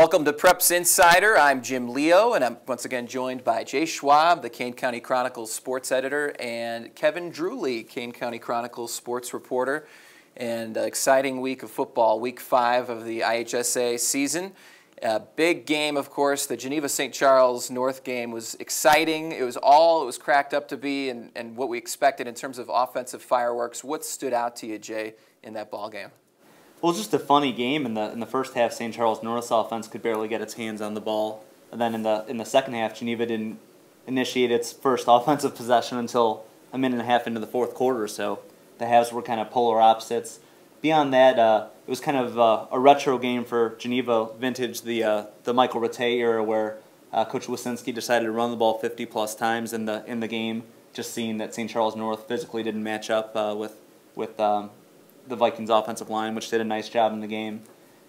Welcome to Preps Insider. I'm Jim Leo, and I'm once again joined by Jay Schwab, the Kane County Chronicle sports editor, and Kevin Drewley, Kane County Chronicle sports reporter. And an exciting week of football, week 5 of the IHSA season. A big game, of course. The Geneva-St. Charles North game was exciting. It was all it was cracked up to be, and what we expected in terms of offensive fireworks. What stood out to you, Jay, in that ball game? Well, it was just a funny game. In the first half, St. Charles North's offense could barely get its hands on the ball, and then in the second half, Geneva didn't initiate its first offensive possession until a minute and a half into the fourth quarter. So the halves were kind of polar opposites. Beyond that, it was kind of a retro game for Geneva, vintage the Michael Rattay era, where Coach Wasinski decided to run the ball 50-plus times in the game, just seeing that St. Charles North physically didn't match up with the Vikings' offensive line, which did a nice job in the game.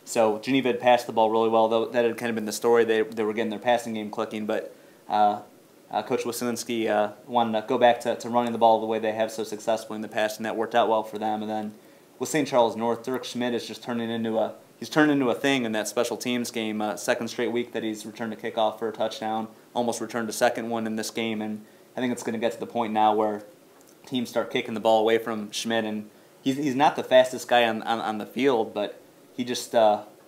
So Geneva had passed the ball really well, though that had kind of been the story. They were getting their passing game clicking, but Coach Wasinski wanted to go back to running the ball the way they have so successfully in the past, and that worked out well for them. And then with St. Charles North, Dirk Schmidt is just turned into a thing in that special teams game. Second straight week that he's returned a kickoff for a touchdown, almost returned a second one in this game, and I think it's going to get to the point now where teams start kicking the ball away from Schmidt, and he's not the fastest guy on the field, but he just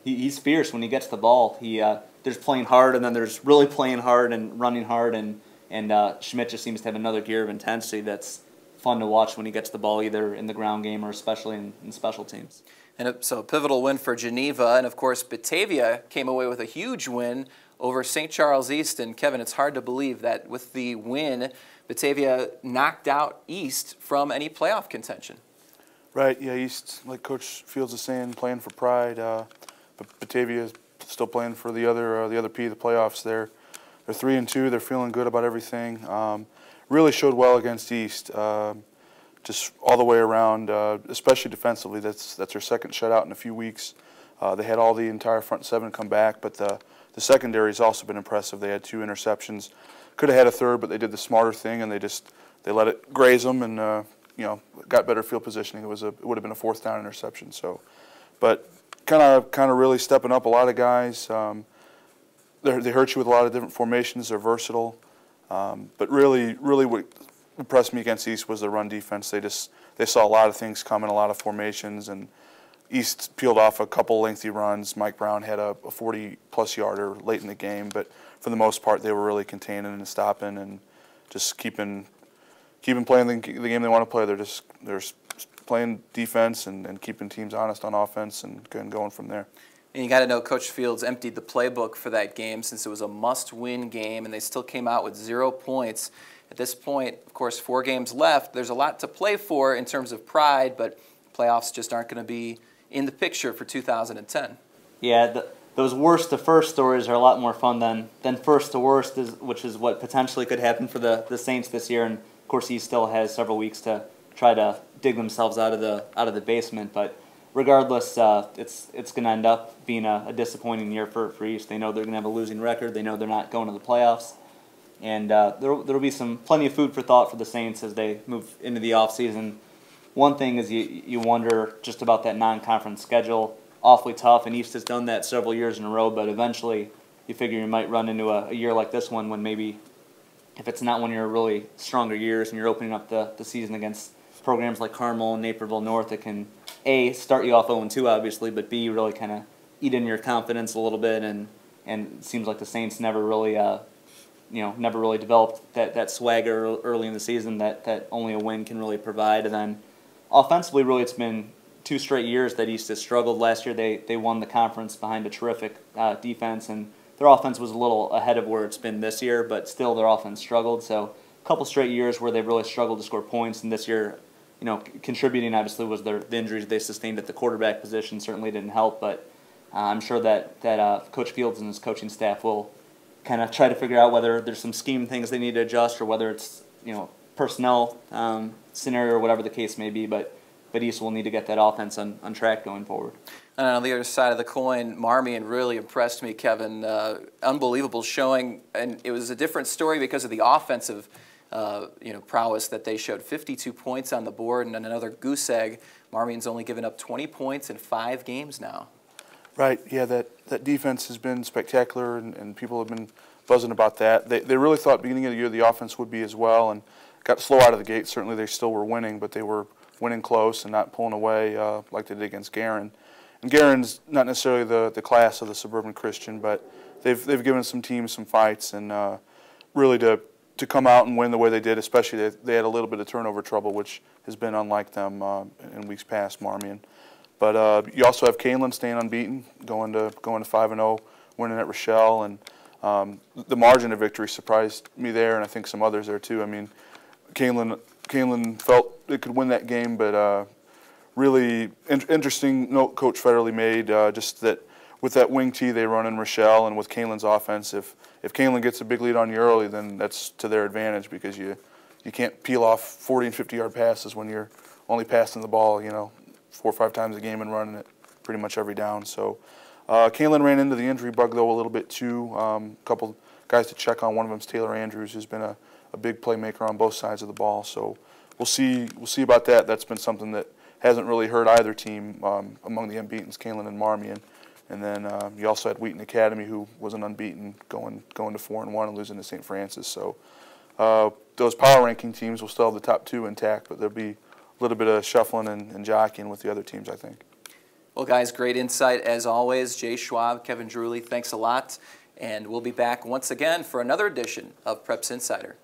he's fierce when he gets the ball. There's playing hard, and then there's really playing hard and running hard, and Schmidt just seems to have another gear of intensity that's fun to watch when he gets the ball, either in the ground game or especially in special teams. And so a pivotal win for Geneva, and of course Batavia came away with a huge win over St. Charles East. And Kevin, it's hard to believe that with the win, Batavia knocked out East from any playoff contention. Right, yeah, East, like Coach Fields is saying, playing for pride, but Batavia is still playing for the other P, the playoffs. They're 3-2. They're feeling good about everything. Really showed well against East, just all the way around, especially defensively. That's their second shutout in a few weeks. They had all the entire front seven come back, but the secondary has also been impressive. They had 2 interceptions. Could have had a third, but they did the smarter thing, and they let it graze them, and got better field positioning. It would have been a 4th down interception. So, but kind of really stepping up. A lot of guys. They hurt you with a lot of different formations. They're versatile. But really what impressed me against East was the run defense. They saw a lot of things coming, a lot of formations, and East peeled off a couple lengthy runs. Mike Brown had a 40-plus yarder late in the game, but for the most part they were really containing and stopping and just keeping playing the game they want to play. They're playing defense and keeping teams honest on offense and going from there. And you got to know Coach Fields emptied the playbook for that game since it was a must-win game, and they still came out with 0 points. At this point, of course, 4 games left. There's a lot to play for in terms of pride, but playoffs just aren't going to be in the picture for 2010. Yeah, those worst to first stories are a lot more fun than first to worst, which is what potentially could happen for the Saints this year. And of course, he still has several weeks to try to dig themselves out of the basement, but regardless, it's going to end up being a disappointing year for East. They know they're going to have a losing record. They know they're not going to the playoffs. And there'll be plenty of food for thought for the Saints as they move into the offseason. One thing is you wonder just about that non-conference schedule. Awfully tough, and East has done that several years in a row, but eventually you figure you might run into a year like this one when maybe if it's not one of your really stronger years and you're opening up the season against programs like Carmel and Naperville North, it can A, start you off 0-2 obviously, but B, really kind of eat in your confidence a little bit, and it seems like the Saints never really developed that swagger early in the season that only a win can really provide. And then offensively, really it's been 2 straight years that East has struggled. Last year they won the conference behind a terrific defense, and their offense was a little ahead of where it's been this year, but still their offense struggled. So a couple straight years where they've really struggled to score points, and this year, contributing obviously was the injuries they sustained at the quarterback position certainly didn't help, but I'm sure that Coach Fields and his coaching staff will kind of try to figure out whether there's some scheme things they need to adjust or whether it's personnel scenario or whatever the case may be, but East will need to get that offense on track going forward. And on the other side of the coin, Marmion really impressed me, Kevin. Unbelievable showing, and it was a different story because of the offensive prowess that they showed. 52 points on the board and another goose egg. Marmion's only given up 20 points in 5 games now. Right, yeah, that defense has been spectacular, and people have been buzzing about that. They really thought beginning of the year the offense would be as well, and got slow out of the gate. Certainly they still were winning, but they were winning close and not pulling away like they did against Garin. And Garin's not necessarily the class of the Suburban Christian, but they've given some teams some fights, and really to come out and win the way they did, especially they had a little bit of turnover trouble, which has been unlike them in weeks past, Marmion. But you also have Kane staying unbeaten, going to 5-0, winning at Rochelle, and the margin of victory surprised me there, and I think some others there too. I mean, Kane felt it could win that game, but really interesting note Coach Federley made, just that with that wing tee they run in Rochelle and with Kane's offense, if Kane gets a big lead on you early, then that's to their advantage, because you can't peel off 40 and 50-yard passes when you're only passing the ball, 4 or 5 times a game and running it pretty much every down. So Kane ran into the injury bug, though, a little bit, too. A couple guys to check on. One of them is Taylor Andrews, who's been a big playmaker on both sides of the ball. So we'll see about that. That's been something that hasn't really hurt either team among the unbeatens, Kane and Marmion. And then you also had Wheaton Academy, who wasn't unbeaten, going to 4-1 and losing to St. Francis. So those power ranking teams will still have the top 2 intact, but there'll be a little bit of shuffling and jockeying with the other teams, I think. Well, guys, great insight as always. Jay Schwab, Kevin Drewley, thanks a lot. And we'll be back once again for another edition of Preps Insider.